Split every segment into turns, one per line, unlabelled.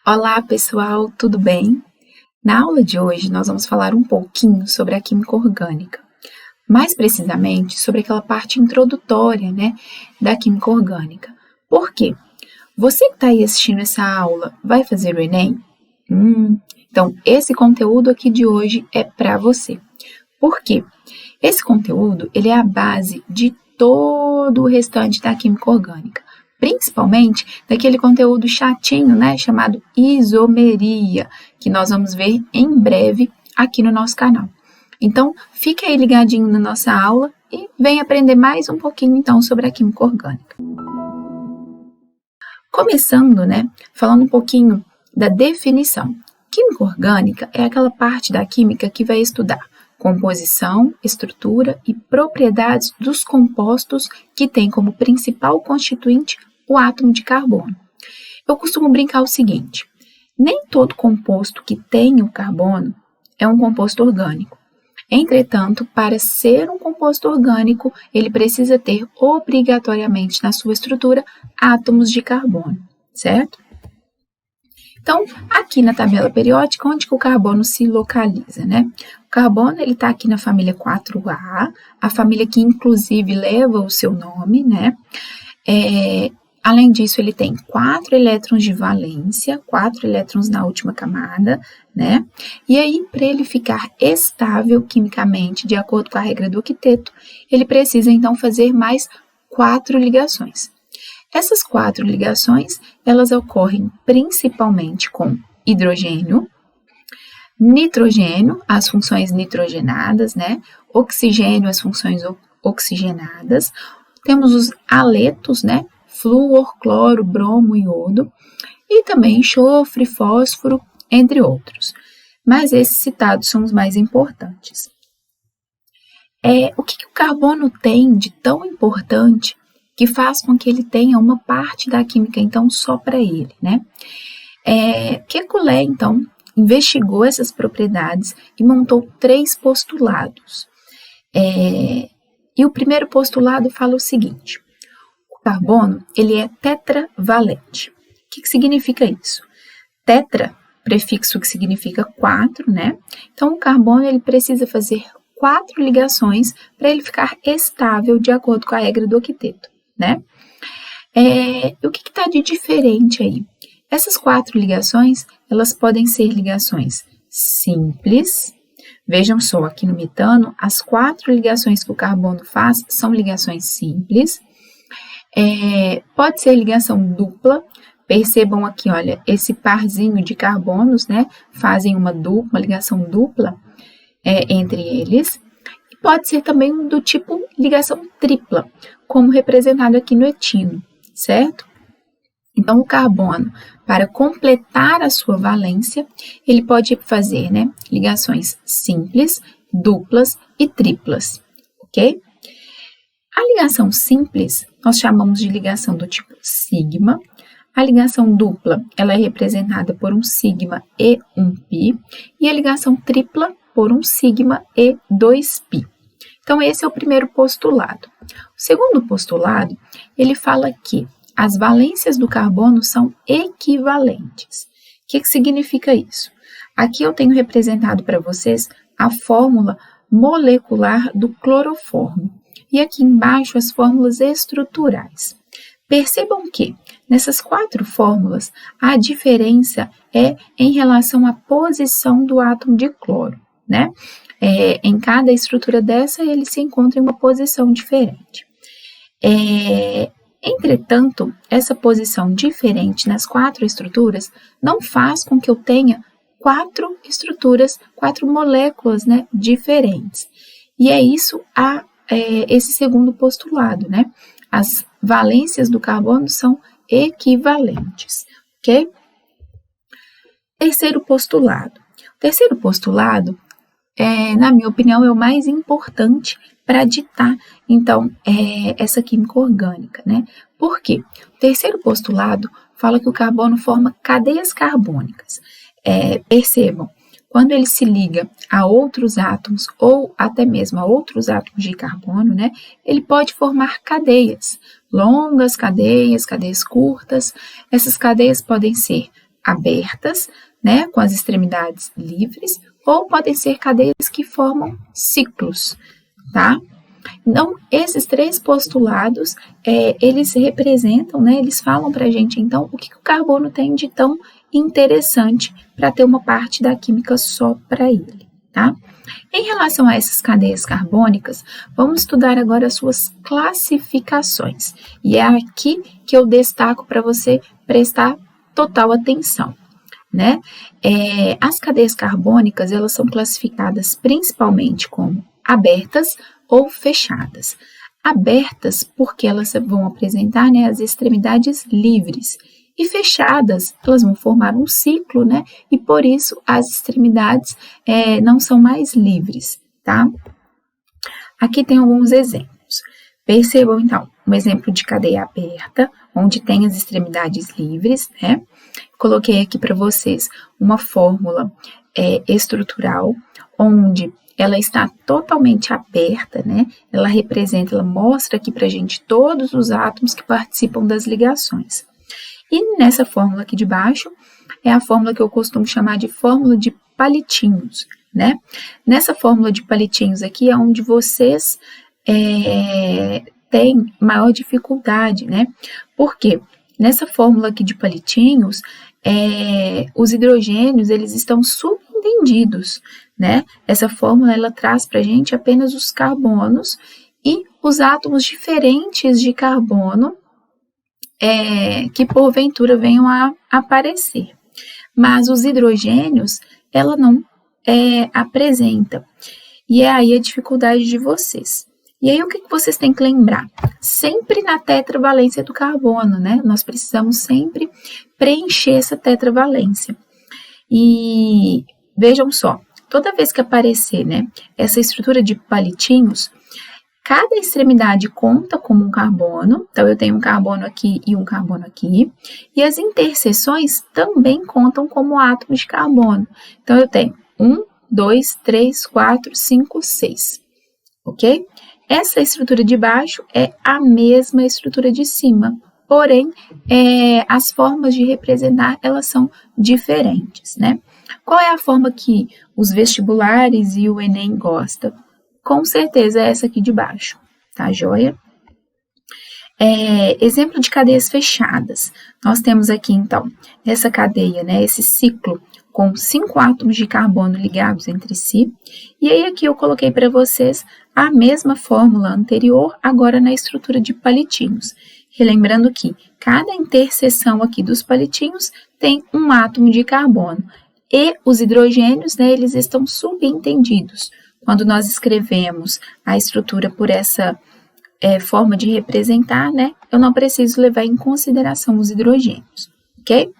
Olá, pessoal, tudo bem? Na aula de hoje, nós vamos falar um pouquinho sobre a química orgânica, mais precisamente sobre aquela parte introdutória, da química orgânica. Por quê? Você que está aí assistindo essa aula vai fazer o Enem? Então, esse conteúdo aqui de hoje é para você. Por quê? Esse conteúdo ele é a base de todo o restante da química orgânica, principalmente daquele conteúdo chatinho, chamado isomeria, que nós vamos ver em breve aqui no nosso canal. Então, fique aí ligadinho na nossa aula e vem aprender mais um pouquinho então sobre a química orgânica. Começando, falando um pouquinho da definição. Química orgânica é aquela parte da química que vai estudar composição, estrutura e propriedades dos compostos que têm como principal constituinte o átomo de carbono. Eu costumo brincar o seguinte: nem todo composto que tem o carbono é um composto orgânico. Entretanto, para ser um composto orgânico, ele precisa ter obrigatoriamente na sua estrutura átomos de carbono, certo? Então, aqui na tabela periódica, onde que o carbono se localiza, O carbono, ele está aqui na família 4A, a família que inclusive leva o seu nome, Além disso, ele tem 4 elétrons de valência, 4 elétrons na última camada, E aí, para ele ficar estável quimicamente, de acordo com a regra do octeto, ele precisa, então, fazer mais 4 ligações. Essas 4 ligações, elas ocorrem principalmente com hidrogênio, nitrogênio, as funções nitrogenadas, Oxigênio, as funções oxigenadas. Temos os haletos, Flúor, cloro, bromo, iodo. E também enxofre, fósforo, entre outros. Mas esses citados são os mais importantes. O que o carbono tem de tão importante que faz com que ele tenha uma parte da química, então, só para ele, Kekulé, então, investigou essas propriedades e montou 3 postulados. E o primeiro postulado fala o seguinte: o carbono, ele é tetravalente. O que significa isso? Tetra, prefixo que significa 4, Então, o carbono, ele precisa fazer 4 ligações para ele ficar estável de acordo com a regra do octeto, E o que está de diferente aí? Essas 4 ligações, elas podem ser ligações simples. Vejam só, aqui no metano, as 4 ligações que o carbono faz são ligações simples. Pode ser ligação dupla. Percebam aqui, olha, esse parzinho de carbonos, fazem uma ligação dupla entre eles. E pode ser também do tipo ligação tripla, como representado aqui no etino, certo? Então, o carbono, para completar a sua valência, ele pode fazer, ligações simples, duplas e triplas, ok? A ligação simples, nós chamamos de ligação do tipo sigma. A ligação dupla, ela é representada por um sigma e um pi. E a ligação tripla, por um sigma e 2 pi. Então, esse é o primeiro postulado. O segundo postulado, ele fala que as valências do carbono são equivalentes. O que significa isso? Aqui eu tenho representado para vocês a fórmula molecular do cloroformo. E aqui embaixo as fórmulas estruturais. Percebam que nessas 4 fórmulas a diferença é em relação à posição do átomo de cloro, Em cada estrutura dessa ele se encontra em uma posição diferente. Entretanto, essa posição diferente nas 4 estruturas não faz com que eu tenha 4 estruturas, 4 moléculas, diferentes. E é isso esse segundo postulado, As valências do carbono são equivalentes, ok? Terceiro postulado. O terceiro postulado, na minha opinião, é o mais importante para ditar, então, essa química orgânica, Por quê? O terceiro postulado fala que o carbono forma cadeias carbônicas. Percebam, quando ele se liga a outros átomos ou até mesmo a outros átomos de carbono, ele pode formar cadeias, longas cadeias, cadeias curtas. Essas cadeias podem ser abertas, né, com as extremidades livres, ou podem ser cadeias que formam ciclos, tá? Então, esses três postulados, eles representam, né, eles falam para a gente, então, o que o carbono tem de tão interessante para ter uma parte da química só para ele, tá? Em relação a essas cadeias carbônicas, vamos estudar agora as suas classificações. E é aqui que eu destaco para você prestar total atenção, né? As cadeias carbônicas, elas são classificadas principalmente como abertas ou fechadas. Abertas porque elas vão apresentar, né, as extremidades livres. E fechadas, elas vão formar um ciclo, né? E por isso as extremidades não são mais livres, tá? Aqui tem alguns exemplos. Percebam, então, um exemplo de cadeia aberta, onde tem as extremidades livres, né? Coloquei aqui para vocês uma fórmula estrutural, onde ela está totalmente aberta, né? Ela mostra aqui para a gente todos os átomos que participam das ligações. E nessa fórmula aqui de baixo, é a fórmula que eu costumo chamar de fórmula de palitinhos, né? Nessa fórmula de palitinhos aqui é onde vocês têm maior dificuldade, né? Porque nessa fórmula aqui de palitinhos, os hidrogênios, eles estão subentendidos, né? Essa fórmula, ela traz para a gente apenas os carbonos e os átomos diferentes de carbono que porventura venham a aparecer. Mas os hidrogênios, ela não apresenta. E é aí a dificuldade de vocês. E aí o que vocês têm que lembrar? Sempre na tetravalência do carbono, né? Nós precisamos sempre preencher essa tetravalência. E vejam só, toda vez que aparecer, né, essa estrutura de palitinhos, cada extremidade conta como um carbono, então eu tenho um carbono aqui e um carbono aqui, e as interseções também contam como átomos de carbono. Então eu tenho 1, 2, 3, 4, 5, 6, ok? Essa estrutura de baixo é a mesma estrutura de cima, porém as formas de representar elas são diferentes, né? Qual é a forma que os vestibulares e o Enem gostam? Com certeza é essa aqui de baixo, tá joia? Exemplo de cadeias fechadas. Nós temos aqui, então, essa cadeia, né, esse ciclo com 5 átomos de carbono ligados entre si. E aí aqui eu coloquei para vocês a mesma fórmula anterior, agora na estrutura de palitinhos. Relembrando que cada interseção aqui dos palitinhos tem um átomo de carbono. E os hidrogênios, né, eles estão subentendidos. Quando nós escrevemos a estrutura por essa forma de representar, né, eu não preciso levar em consideração os hidrogênios, ok?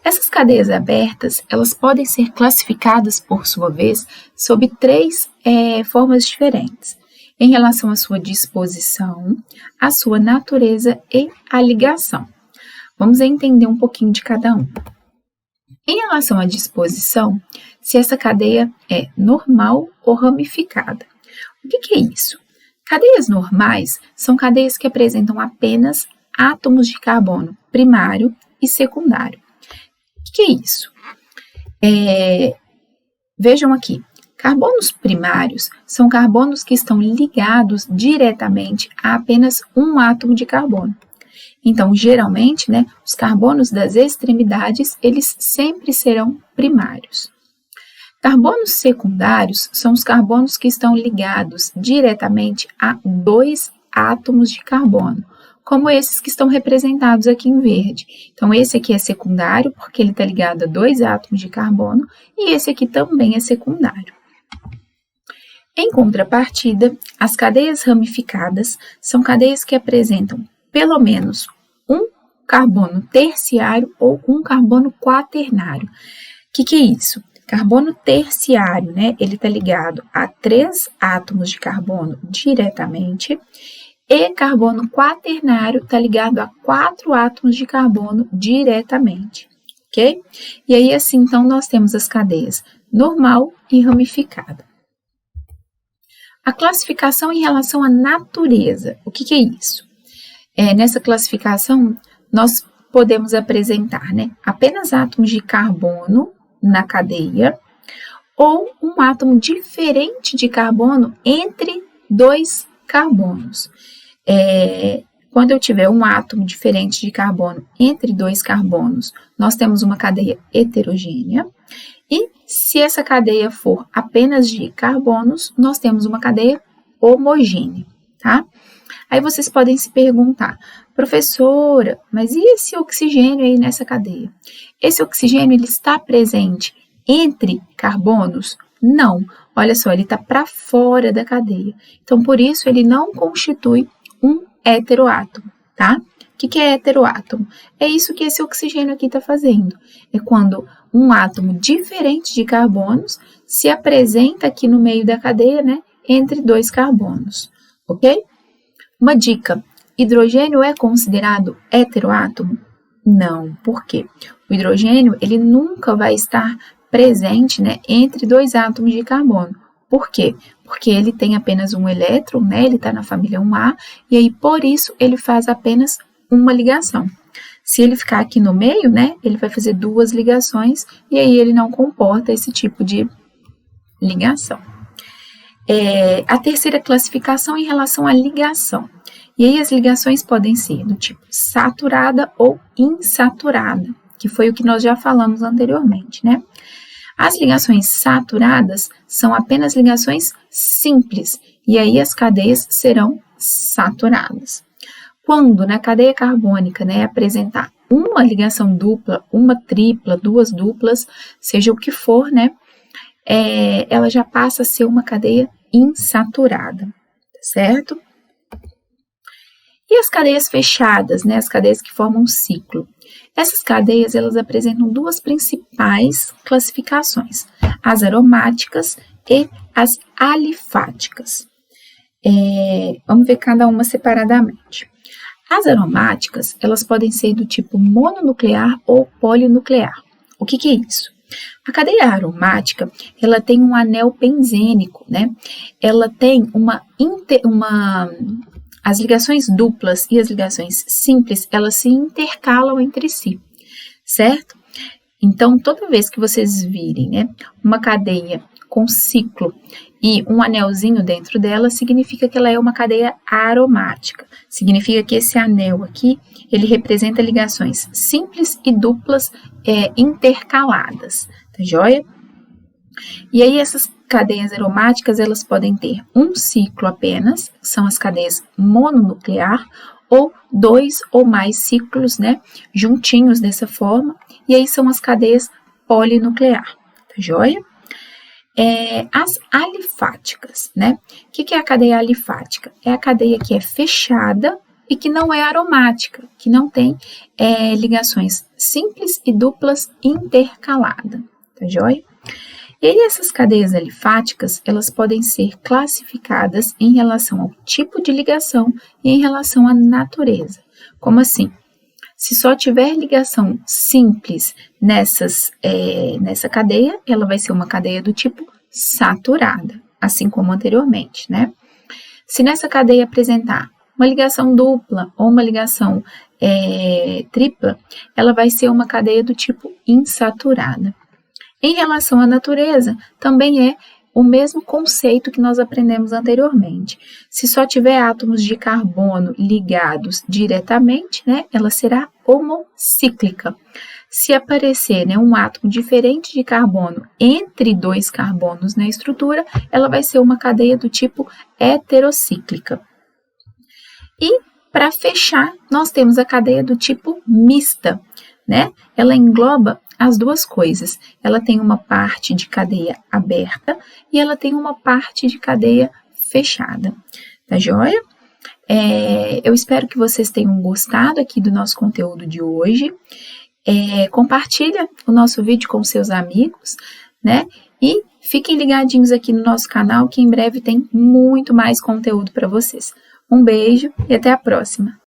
Essas cadeias abertas, elas podem ser classificadas, por sua vez, sob 3 formas diferentes, em relação à sua disposição, à sua natureza e à ligação. Vamos entender um pouquinho de cada um. Em relação à disposição, se essa cadeia é normal ou ramificada. O que é isso? Cadeias normais são cadeias que apresentam apenas átomos de carbono primário e secundário. O que é isso? Vejam aqui, carbonos primários são carbonos que estão ligados diretamente a apenas um átomo de carbono. Então, geralmente, né, os carbonos das extremidades, eles sempre serão primários. Carbonos secundários são os carbonos que estão ligados diretamente a 2 átomos de carbono, como esses que estão representados aqui em verde. Então, esse aqui é secundário, porque ele está ligado a 2 átomos de carbono, e esse aqui também é secundário. Em contrapartida, as cadeias ramificadas são cadeias que apresentam pelo menos um carbono terciário ou um carbono quaternário. O que é isso? Carbono terciário, né? Ele está ligado a 3 átomos de carbono diretamente, e carbono quaternário está ligado a 4 átomos de carbono diretamente, ok? E aí, assim, então, nós temos as cadeias normal e ramificada. A classificação em relação à natureza, o que é isso? Nessa classificação, nós podemos apresentar, né, apenas átomos de carbono na cadeia ou um átomo diferente de carbono entre dois carbonos. Quando eu tiver um átomo diferente de carbono entre dois carbonos, nós temos uma cadeia heterogênea. E se essa cadeia for apenas de carbonos, nós temos uma cadeia homogênea, tá? Aí vocês podem se perguntar, professora, mas e esse oxigênio aí nessa cadeia? Esse oxigênio, ele está presente entre carbonos? Não, olha só, ele está para fora da cadeia. Então, por isso, ele não constitui um heteroátomo, tá? O que é heteroátomo? É isso que esse oxigênio aqui está fazendo. É quando um átomo diferente de carbonos se apresenta aqui no meio da cadeia, né? Entre dois carbonos, ok? Uma dica, hidrogênio é considerado heteroátomo? Não, por quê? O hidrogênio, ele nunca vai estar presente, né, entre dois átomos de carbono. Por quê? Porque ele tem apenas um elétron, né, ele está na família 1A, e aí por isso ele faz apenas uma ligação. Se ele ficar aqui no meio, né, ele vai fazer duas ligações, e aí ele não comporta esse tipo de ligação. A terceira classificação em relação à ligação. E aí as ligações podem ser do tipo saturada ou insaturada, que foi o que nós já falamos anteriormente, né? As ligações saturadas são apenas ligações simples, e aí as cadeias serão saturadas. Quando na cadeia carbônica, né, apresentar uma ligação dupla, uma tripla, duas duplas, seja o que for, né, ela já passa a ser uma cadeia insaturada, certo? E as cadeias fechadas, né, as cadeias que formam um ciclo? Essas cadeias, elas apresentam duas principais classificações, as aromáticas e as alifáticas. Vamos ver cada uma separadamente. As aromáticas, elas podem ser do tipo mononuclear ou polinuclear. O que é isso? A cadeia aromática, ela tem um anel benzênico, né? Ela tem as ligações duplas e as ligações simples, elas se intercalam entre si, certo? Então, toda vez que vocês virem, né, uma cadeia com ciclo e um anelzinho dentro dela, significa que ela é uma cadeia aromática. Significa que esse anel aqui, ele representa ligações simples e duplas intercaladas, tá joia? E aí essas cadeias aromáticas, elas podem ter um ciclo apenas, que são as cadeias mononuclear, ou dois ou mais ciclos, né, juntinhos dessa forma, e aí são as cadeias polinuclear, tá joia? As alifáticas, né? O que é a cadeia alifática? É a cadeia que é fechada e que não é aromática, que não tem ligações simples e duplas intercaladas, tá joia? E aí essas cadeias alifáticas, elas podem ser classificadas em relação ao tipo de ligação e em relação à natureza. Como assim? Se só tiver ligação simples nessa cadeia, ela vai ser uma cadeia do tipo saturada, assim como anteriormente, né? Se nessa cadeia apresentar uma ligação dupla ou uma ligação tripla, ela vai ser uma cadeia do tipo insaturada. Em relação à natureza, também é o mesmo conceito que nós aprendemos anteriormente. Se só tiver átomos de carbono ligados diretamente, né, ela será homocíclica. Se aparecer, né, um átomo diferente de carbono entre dois carbonos na estrutura, ela vai ser uma cadeia do tipo heterocíclica. E, para fechar, nós temos a cadeia do tipo mista, né? Ela engloba as duas coisas. Ela tem uma parte de cadeia aberta e ela tem uma parte de cadeia fechada. Tá joia? Eu espero que vocês tenham gostado aqui do nosso conteúdo de hoje. Compartilha o nosso vídeo com seus amigos, né? E fiquem ligadinhos aqui no nosso canal que em breve tem muito mais conteúdo para vocês. Um beijo e até a próxima!